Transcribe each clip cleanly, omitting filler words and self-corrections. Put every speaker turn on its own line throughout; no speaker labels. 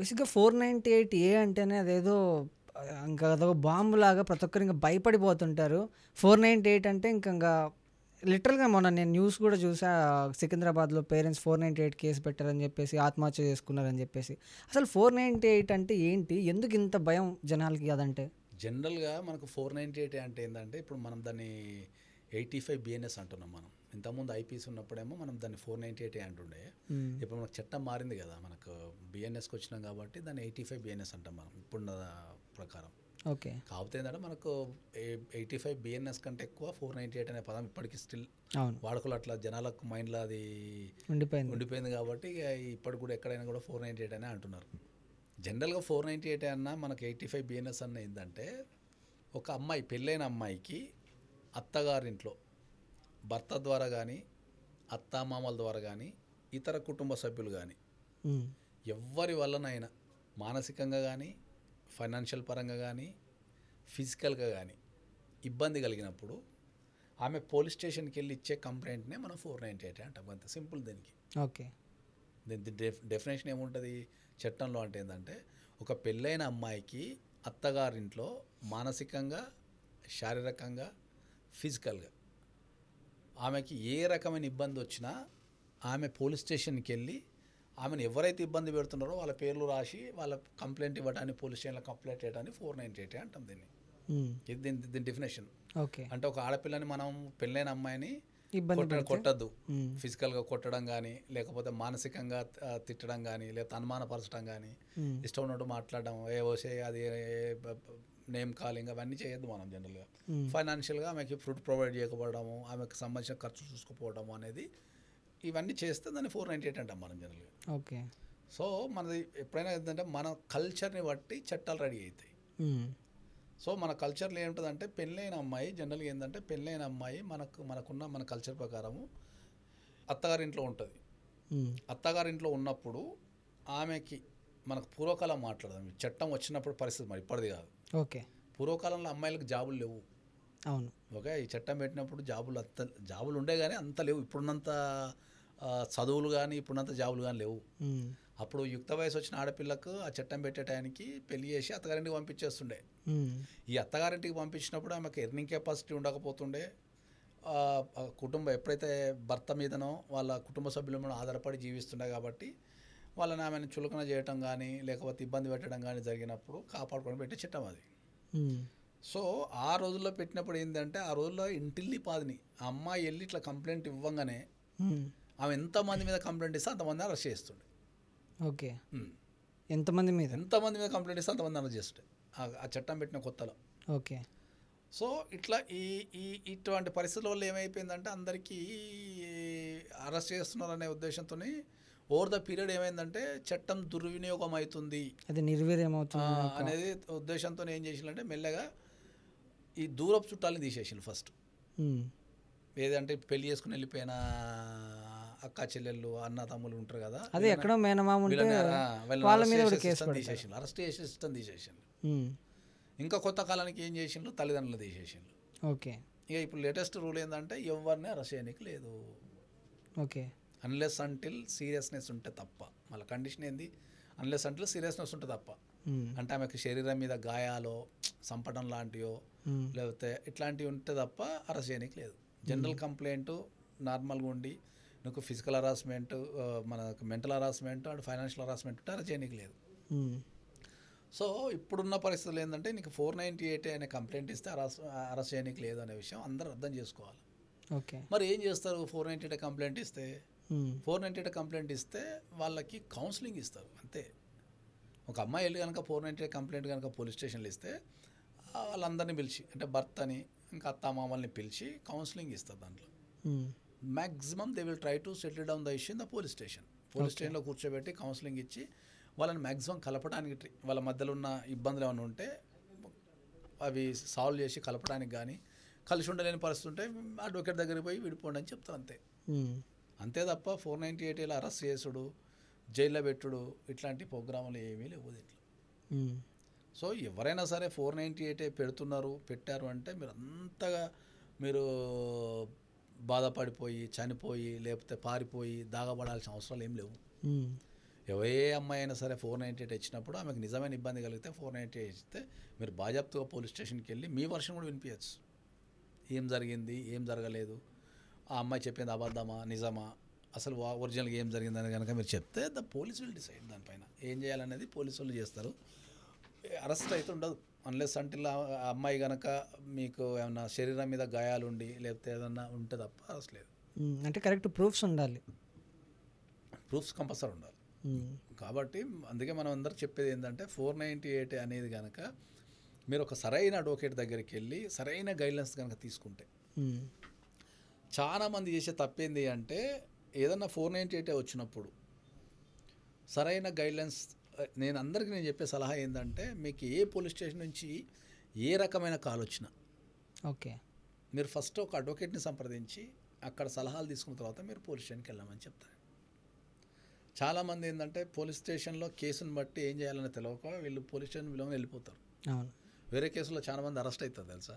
బేసిక్‌గా 498 ఏ అంటేనే అదేదో ఇంకా అదొక బాంబులాగా ప్రతి ఒక్కరు ఇంక భయపడిపోతుంటారు. 498 అంటే ఇంక లిటరల్‌గా మొన్న నేను న్యూస్ కూడా చూసా. సికింద్రాబాద్‌లో పేరెంట్స్ 498 కేసు పెట్టారని చెప్పేసి, ఆత్మహత్య చేసుకున్నారని చెప్పేసి. అసలు 498 అంటే ఏంటి? ఎందుకు ఇంత భయం జనాలకి అదంటే?
జనరల్‌గా మనకు 498 అంటే ఏందంటే, ఇప్పుడు మనం దాన్ని 85 బిఎన్ఎస్ అంటున్నాం మనం. ఇంతకుముందు ఐపీసీ ఉన్నప్పుడేమో మనం దాన్ని 498 అంటుండే.
హ్మ్.
ఇప్పుడు మనకు చట్టం మారింది కదా! మనకు బిఎన్ఎస్‌కి వచ్చినాం కాబట్టి దాన్ని 85 బిఎన్ఎస్ అంటాం మనం ఇప్పుడున్న ప్రకారం.
ఓకే.
కాకపోతే ఏంటంటే మనకు 85 బిఎన్ఎస్ కంటే ఎక్కువ 498 అనే పదం ఇప్పటికి స్టిల్
అవును.
వాడుకలు అట్లా జనాలకు మైండ్లో అది ఉండిపోయింది కాబట్టి ఇక ఇప్పటికి కూడా ఎక్కడైనా కూడా 498 అనే అంటున్నారు. జనరల్గా 498 అన్నా మనకు 85 బిఎన్ఎస్ అన్న ఏంటంటే, ఒక అమ్మాయి పెళ్ళైన అమ్మాయికి అత్తగారింట్లో భర్త ద్వారా కానీ అత్తామామల ద్వారా కానీ ఇతర కుటుంబ సభ్యులు కానీ
హ్మ్.
ఎవ్వరి వల్లనైనా మానసికంగా కానీ ఫైనాన్షియల్ పరంగా కానీ ఫిజికల్గా కానీ ఇబ్బంది కలిగినప్పుడు ఆమె పోలీస్ స్టేషన్కి వెళ్ళి ఇచ్చే కంప్లైంట్నే మనం 498 అంటాం. అంత సింపుల్ దీనికి.
ఓకే.
దీని డెఫినేషన్ ఏముంటుంది చట్టంలో అంటే ఏంటంటే, ఒక పెళ్ళైన అమ్మాయికి అత్తగారింట్లో మానసికంగా, శారీరకంగా, ఫిజికల్గా ఆమెకి ఏ రకమైన ఇబ్బంది వచ్చినా ఆమె పోలీస్ స్టేషన్కి వెళ్ళి ఆమెను ఎవరైతే ఇబ్బంది పెడుతున్నారో వాళ్ళ పేర్లు రాసి వాళ్ళ కంప్లైంట్ ఇవ్వడానికి పోలీస్ స్టేషన్లో కంప్లైంట్ చేయడానికి 498 అంటాం దీన్ని. ఇది దీని డెఫినేషన్.
ఓకే.
అంటే ఒక ఆడపిల్లని మనం పెళ్ళైన అమ్మాయిని
ఇబ్బంది
కొట్టద్దు. ఫిజికల్గా కొట్టడం కానీ, లేకపోతే మానసికంగా తిట్టడం కానీ, లేకపోతే అనుమానపరచడం కానీ, ఇష్టం ఉన్నట్టు మాట్లాడడం, ఏవోసే అది నేమ్ కాలింగ్ అవన్నీ చేయొద్దు మనం జనరల్గా. ఫైనాన్షియల్గా ఆమెకి ఫుడ్ ప్రొవైడ్ చేయకపోవడము, ఆమెకు సంబంధించిన ఖర్చు చూసుకోకపోవడము అనేది ఇవన్నీ చేస్తే దాన్ని 498 అంటాం మనం జనరల్గా.
ఓకే.
సో మనది ఎప్పుడైనా ఏంటంటే మన కల్చర్ని బట్టి చట్టాలు రెడీ అవుతాయి. సో మన కల్చర్లో ఏముంటుందంటే, పెళ్ళైన అమ్మాయి జనరల్గా ఏంటంటే, పెళ్ళైన అమ్మాయి మనకున్న మన కల్చర్ ప్రకారము అత్తగారింట్లో ఉంటుంది. అత్తగారింట్లో ఉన్నప్పుడు ఆమెకి మనకు పూర్వకాలం మాట్లాడదాం, చట్టం వచ్చినప్పుడు పరిస్థితి మరి ఇప్పటిది కాదు.
ఓకే.
పూర్వకాలంలో అమ్మాయిలకు జాబులు లేవు.
అవును.
ఓకే. ఈ చట్టం పెట్టినప్పుడు జాబులు ఉండే కానీ అంత లేవు. ఇప్పుడున్నంత చదువులు కానీ ఇప్పుడున్నంత జాబులు కానీ లేవు. అప్పుడు యుక్త వయసు వచ్చిన ఆడపిల్లకు ఆ చట్టం పెట్టే టైంకి పెళ్లి చేసి అత్తగారింటికి పంపించేస్తుండే. ఈ అత్తగారింటికి పంపించినప్పుడు ఆమెకు ఎర్నింగ్ కెపాసిటీ ఉండకపోతుండే. కుటుంబం ఎప్పుడైతే భర్త మీదనో వాళ్ళ కుటుంబ సభ్యుల మీద ఆధారపడి జీవిస్తుండే కాబట్టి వాళ్ళని ఆమెను చులకన చేయటం కానీ లేకపోతే ఇబ్బంది పెట్టడం కానీ జరిగినప్పుడు కాపాడుకొని పెట్టే చట్టం అది. సో ఆ రోజుల్లో పెట్టినప్పుడు ఏంటంటే, ఆ రోజుల్లో ఇంటిల్లి పాదిని ఆ అమ్మాయి వెళ్ళి ఇట్లా కంప్లైంట్ ఇవ్వగానే ఆమె ఎంతమంది మీద కంప్లైంట్ ఇస్తే అంతమంది అరెస్ట్ చేస్తుండే.
ఓకే. ఎంతమంది మీద
కంప్లైంట్ ఇస్తే అంతమంది అరెస్ట్ చేస్తుండే ఆ చట్టం పెట్టిన కొత్తలో.
ఓకే.
సో ఇట్లా ఇటువంటి పరిస్థితుల వల్ల ఏమైపోయిందంటే, అందరికీ అరెస్ట్ చేస్తున్నారు అనే ఉద్దేశంతో ఓవర్ ద పీరియడ్ ఏమైందంటే చట్టం దుర్వినియోగం అవుతుంది,
అది నిర్వీర్యం అవుతుంది
అనేది ఉద్దేశంతో ఏం చేసిందంటే మెల్లగా ఈ దూరపు చుట్టాలని తీసేసిండు ఫస్ట్. ఏదంటే పెళ్లి చేసుకుని వెళ్ళిపోయిన అక్క చెల్లెళ్ళు అన్న తమ్ముళ్ళు ఉంటారు కదా,
అది ఎక్కడో మేనమామ ఉంటే వాళ్ళ మీద కూడా కేసు
తీసేసిండు, అరెస్ట్ చేసే సిస్టమ్ తీసేసిండు. ఇంకా కొత్త కాలానికి ఏం చేసిండ్రు, తల్లిదండ్రులు తీసేసిండ్రు.
ఓకే.
ఇక ఇప్పుడు లేటెస్ట్ రూల్ ఏంటంటే ఎవరిని అరెస్ట్ చేయడానికి లేదు.
ఓకే.
అన్లెస్ అంటిల్ సీరియస్నెస్ ఉంటే తప్ప. మళ్ళీ కండిషన్ ఏంది, అన్లెస్ అంటిల్ సీరియస్నెస్ ఉంటే తప్ప. అంటే ఆమెకు శరీరం మీద గాయాలో సంపడం లాంటివో లేకపోతే ఇట్లాంటివి ఉంటే తప్ప అరెస్ట్ చేయడానికి లేదు. జనరల్ కంప్లైంట్ నార్మల్గా ఉండి నీకు ఫిజికల్ హరాస్మెంట్, మనకు mental harassment and financial harassment ఉంటే అరెస్ట్ చేయడానికి లేదు. సో ఇప్పుడున్న పరిస్థితులు ఏంటంటే, నీకు 498 అనే కంప్లైంట్ ఇస్తే అరెస్ట్ చేయడానికి లేదు అనే విషయం అందరూ అర్థం చేసుకోవాలి.
ఓకే.
మరి ఏం చేస్తారు, 498 కంప్లైంట్ ఇస్తే 498 కంప్లైంట్ ఇస్తే వాళ్ళకి కౌన్సిలింగ్ ఇస్తారు అంతే. ఒక అమ్మాయి వెళ్ళి కనుక 498 కంప్లైంట్ కనుక పోలీస్ స్టేషన్లో ఇస్తే వాళ్ళందరినీ పిలిచి, అంటే భర్తని ఇంకా అత్తామామల్ని పిలిచి కౌన్సిలింగ్ ఇస్తారు. దాంట్లో maximum they will try to settle down the issue in the police station. Police స్టేషన్లో కూర్చోబెట్టి కౌన్సిలింగ్ ఇచ్చి వాళ్ళని మ్యాక్సిమం కలపడానికి, వాళ్ళ మధ్యలో ఉన్న ఇబ్బందులు ఏమైనా ఉంటే అవి సాల్వ్ చేసి కలపడానికి కానీ, కలిసి ఉండలేని పరిస్థితి ఉంటే అడ్వకేట్ దగ్గరికి పోయి విడిపోండి అని చెప్తారు అంతే. అంతే తప్ప 498 అరెస్ట్ చేసుడు, జైల్లో పెట్టుడు ఇట్లాంటి ప్రోగ్రాములు ఏమీ లేవు దీంట్లో. సో ఎవరైనా సరే 498 పెట్టారు అంటే మీరు అంతగా మీరు బాధపడిపోయి చనిపోయి లేకపోతే పారిపోయి దాగబడాల్సిన అవసరాలు ఏం లేవు. ఏ అమ్మాయి అయినా సరే 498 ఇచ్చినప్పుడు ఆమెకు నిజమైన ఇబ్బంది కలిగితే 498 ఇస్తే మీరు బాజాప్తుగా పోలీస్ స్టేషన్కి వెళ్ళి మీ వర్షన్ కూడా వినిపించచ్చు. ఏం జరిగింది, ఏం జరగలేదు, ఆ అమ్మాయి చెప్పింది అబద్ధమా నిజమా, అసలు ఒరిజినల్గా ఏం జరిగిందని కనుక మీరు చెప్తే ద పోలీస్ విల్ డిసైడ్ దానిపైన ఏం చేయాలనేది పోలీసు వాళ్ళు చేస్తారు. అరెస్ట్ అయితే ఉండదు అన్లెస్ అంటిల్ ఆ అమ్మాయి కనుక మీకు ఏమన్నా శరీరం మీద గాయాలు ఉండి లేకపోతే ఏదన్నా ఉంటే తప్ప అరెస్ట్ లేదు.
అంటే కరెక్ట్ ప్రూఫ్స్ ఉండాలి,
ప్రూఫ్స్ కంపల్సరీ ఉండాలి. కాబట్టి అందుకే మనం అందరూ చెప్పేది ఏంటంటే 498 అనేది కనుక మీరు ఒక సరైన అడ్వకేట్ దగ్గరికి వెళ్ళి సరైన గైడ్లైన్స్ కనుక తీసుకుంటే. చాలామంది చేసే తప్పేంది అంటే ఏదన్నా 498 వచ్చినప్పుడు సరైన గైడ్లైన్స్, నేను అందరికీ చెప్పే సలహా ఏంటంటే మీకు ఏ పోలీస్ స్టేషన్ నుంచి ఏ రకమైన కాల్ వచ్చినా
ఓకే
మీరు ఫస్ట్ ఒక అడ్వకేట్ని సంప్రదించి అక్కడ సలహాలు తీసుకున్న తర్వాత మీరు పోలీస్ స్టేషన్కి వెళ్ళామని చెప్తారు. చాలామంది ఏంటంటే పోలీస్ స్టేషన్లో కేసును బట్టి ఏం చేయాలని తెలియక వీళ్ళు పోలీస్ స్టేషన్ విలువని వెళ్ళిపోతారు. వేరే కేసులో చాలామంది అరెస్ట్ అవుతారు తెలుసా.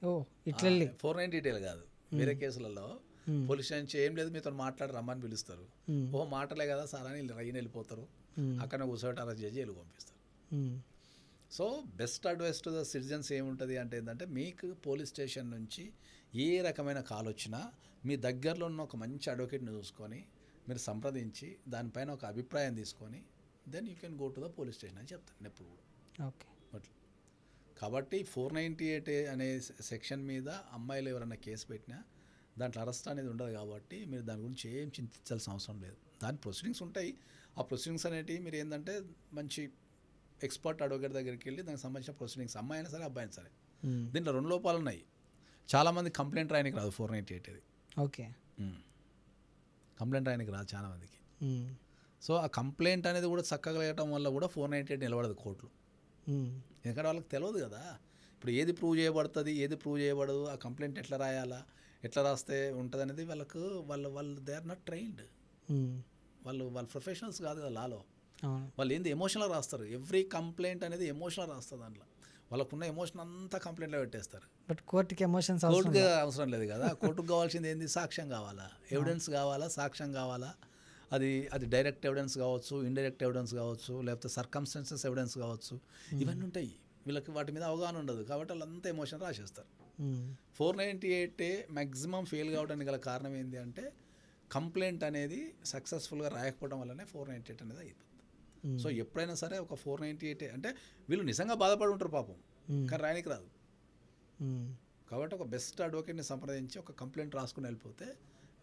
498 కాదు, వేరే కేసులలో పోలీస్ స్టేషన్ ఏం లేదు మీతో మాట్లాడి రమ్మని పిలుస్తారు. మాటలే కదా సార్ అని రైన్ వెళ్ళిపోతారు, అక్కడ కూర్చోబెట్టి అరెస్ట్ చేసి వెళ్ళి పంపిస్తారు. So best advice to the citizens ఏముంటుంది అంటే ఏంటంటే మీకు పోలీస్ స్టేషన్ నుంచి ఏ రకమైన కాల్ వచ్చినా మీ దగ్గరలో ఉన్న ఒక మంచి అడ్వకేట్ని చూసుకొని మీరు సంప్రదించి దానిపైన ఒక అభిప్రాయం తీసుకొని then you can go to the police station అని చెప్తాను ఎప్పుడు కూడా.
ఓకే
అట్లా కాబట్టి 498 అనే సెక్షన్ మీద అమ్మాయిలు ఎవరైనా కేసు పెట్టినా దాంట్లో అరెస్ట్ అనేది ఉండదు. కాబట్టి మీరు దాని గురించి ఏం చింతించాల్సిన అవసరం లేదు. దాని ప్రొసీడింగ్స్ ఉంటాయి. ఆ ప్రొసీడింగ్స్ అనేటివి మీరు ఏంటంటే మంచి ఎక్స్పర్ట్ అడ్వకేట్ దగ్గరికి వెళ్ళి దానికి సంబంధించిన ప్రొసీడింగ్స్, అమ్మాయి అయినా సరే అబ్బాయి అయినా సరే. దీంట్లో 2 లోపాలు ఉన్నాయి. చాలామంది కంప్లైంట్ రాయనికి రాదు 498 అది.
ఓకే
కంప్లైంట్ రాయనికి రాదు చాలామందికి. సో ఆ కంప్లైంట్ అనేది కూడా చక్కగా వేయటం వల్ల కూడా 498 నిలబడదు కోర్టులో. ఎందుకంటే వాళ్ళకి తెలియదు కదా ఇప్పుడు ఏది ప్రూవ్ చేయబడుతుంది ఏది ప్రూవ్ చేయబడదు, ఆ కంప్లైంట్ ఎట్లా రాయాలా ఎట్లా రాస్తే ఉంటుంది అనేది వాళ్ళకు వాళ్ళు దే ఆర్ నాట్ ట్రైన్డ్. వాళ్ళు ప్రొఫెషనల్స్ కాదు కదా లాలో. వాళ్ళు ఏంది ఎమోషనల్గా రాస్తారు. ఎవ్రీ కంప్లైంట్ అనేది ఎమోషనల్ రాస్తారు. దాంట్లో వాళ్ళకున్న ఎమోషన్ అంతా కంప్లైంట్లో పెట్టేస్తారు.
బట్ కోర్టుకి ఎమోషన్స్
కోర్టుకి అవసరం లేదు కదా. కోర్టుకు కావాల్సింది ఏంది, సాక్ష్యం కావాలా, ఎవిడెన్స్ కావాలా, సాక్ష్యం కావాలా. అది డైరెక్ట్ ఎవిడెన్స్ కావచ్చు, ఇండైరెక్ట్ ఎవిడెన్స్ కావచ్చు, లేకపోతే సర్కమ్స్టెన్సెస్ ఎవిడెన్స్ కావచ్చు. ఇవన్నీ ఉంటాయి. వీళ్ళకి వాటి మీద అవగాహన ఉండదు కాబట్టి వాళ్ళంతా ఎమోషన్ రాసేస్తారు. 498 మ్యాక్సిమం ఫెయిల్ కావడానికి గల కారణం ఏంటి అంటే కంప్లైంట్ అనేది సక్సెస్ఫుల్గా రాయకపోవడం వల్లనే 498 అనేది అయిపోతుంది. సో ఎప్పుడైనా సరే ఒక 498 అంటే వీళ్ళు నిజంగా బాధపడి ఉంటారు పాపం, కానీ రాయనికి రాదు. కాబట్టి ఒక బెస్ట్ అడ్వకేట్ని సంప్రదించి ఒక కంప్లైంట్ రాసుకుని వెళ్ళిపోతే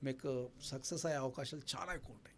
మీకు సక్సెస్ అయ్యే అవకాశాలు చాలా ఎక్కువ ఉంటాయి.